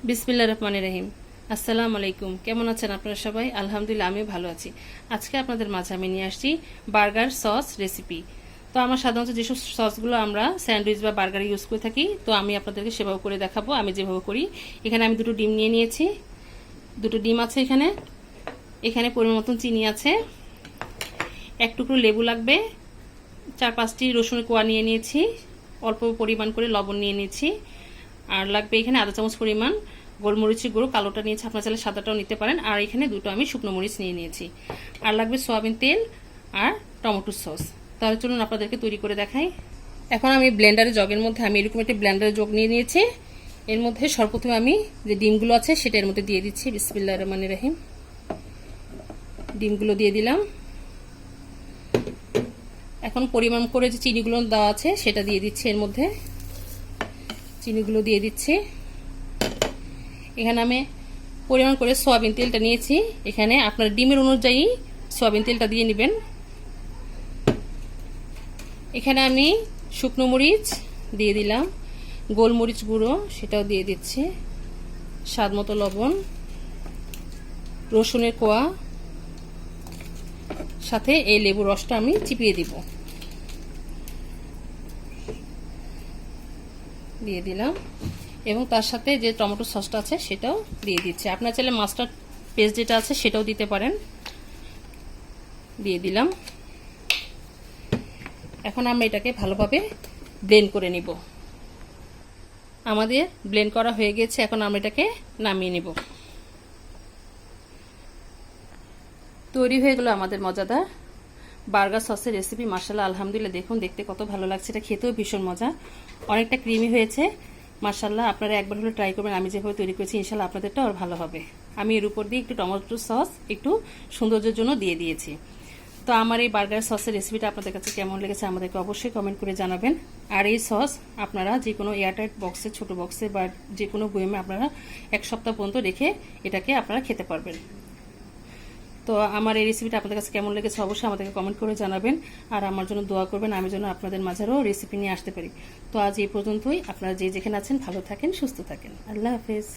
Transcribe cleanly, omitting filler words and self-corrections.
বিসমিল্লাহির রহমানির রহিম। আসসালামু আলাইকুম। কেমন আছেন আপনারা সবাই? আলহামদুলিল্লাহ আমিও ভালো আছি। আজকে আপনাদের মাঝে আমি নিয়ে আসছি বার্গার সস রেসিপি। তো আমার সাধারণত যেসব সসগুলো আমরা স্যান্ডউইচ বা বার্গারে ইউজ করে থাকি, তো আমি আপনাদেরকে সেভাবে করে দেখাবো আমি যেভাবে করি। এখানে আমি দুটো ডিম নিয়ে নিয়েছি, দুটো ডিম আছে এখানে। এখানে পরিমাণ মতন চিনি আছে, এক টুকরো লেবু লাগবে, 4-5টি রসুনের কোয়া নিয়ে নিয়েছি, অল্প পরিমাণ করে লবণ নিয়ে নিয়েছি, আর লাগবে এখানে আধা চামচ পরিমাণ গোলমরিচের গুঁড়ো, কালোটা নিয়েছি, আপনার চাইলে সাদাটাও নিতে পারেন। আর এখানে দুটো আমি শুকনো মরিচ নিয়ে নিয়েছি। আর লাগবে সয়াবিন তেল আর টমেটো সস। তাহলে চলুন আপনাদেরকে তৈরি করে দেখাই। এখন আমি ব্লেন্ডারে জগের মধ্যে আমি এরকম একটি ব্লেন্ডারে জগ নিয়ে নিয়েছি। এর মধ্যে সর্বপ্রথমে আমি যে ডিমগুলো আছে সেটা এর মধ্যে দিয়ে দিচ্ছি। বিসমিল্লাহির রহমানির রহিম। ডিমগুলো দিয়ে দিলাম। এখন পরিমাণ করে যে চিনিগুলো দেওয়া আছে সেটা দিয়ে দিচ্ছি এর মধ্যে। চিনিগুলো দিয়ে দিচ্ছি। এখানে আমি পরিমাণ করে সয়াবিন তেলটা নিয়েছি। এখানে আপনার ডিমের অনুযায়ী সয়াবিন তেলটা দিয়ে নেবেন। এখানে আমি শুকনো মরিচ দিয়ে দিলাম, গোলমরিচ গুঁড়ো সেটাও দিয়ে দিচ্ছি, স্বাদ মতো লবণ, রসুনের কোয়া, সাথে এই লেবুর রসটা আমি চিপিয়ে দিব। দিয়ে দিলাম এবং তার সাথে যে টমেটো সসটা আছে সেটাও দিয়ে দিচ্ছি। আপনার চাইলে মাস্টার্ড পেস্ট যেটা আছে সেটাও দিতে পারেন। দিয়ে দিলাম। এখন আমরা এটাকে ভালোভাবে ব্লেন্ড করে নিব। আমাদের ব্লেন্ড করা হয়ে গেছে। এখন আমরা এটাকে নামিয়ে নিব। তৈরি হয়ে গেল আমাদের মজাদার বার্গার সসের রেসিপি। মাশাআল্লাহ, আলহামদুলিল্লাহ, দেখুন দেখতে কত ভালো লাগছে। এটা খেতেও ভীষণ মজা, অনেকটা ক্রিমি হয়েছে। মাশাআল্লাহ, আপনারা একবার হলে ট্রাই করবেন। আমি যেভাবে তৈরি করেছি ইনশাআল্লাহ আপনাদেরটাও আর ভালো হবে। আমি এর উপর দিয়ে একটু টমেটো সস একটু সৌন্দর্যের জন্য দিয়ে দিয়েছি। তো আমার এই বার্গার সসের রেসিপিটা আপনাদের কাছে কেমন লেগেছে আমাদেরকে অবশ্যই কমেন্ট করে জানাবেন। আর এই সস আপনারা যে কোনো এয়ারটাইট বক্সে, ছোট বক্সে বা যে কোনো বয়মে আপনারা 1 সপ্তাহ পর্যন্ত রেখে এটাকে আপনারা খেতে পারবেন। তো আমার এই রেসিপিটা আপনাদের কাছে কেমন লেগেছে অবশ্যই আমাদেরকে কমেন্ট করে জানাবেন। আর আমার জন্য দোয়া করবেন, আমি যেন আপনাদের মাঝেরও রেসিপি নিয়ে আসতে পারি। তো আজ এই পর্যন্তই। আপনারা যে যেখানে আছেন ভালো থাকেন, সুস্থ থাকেন। আল্লাহ হাফেজ।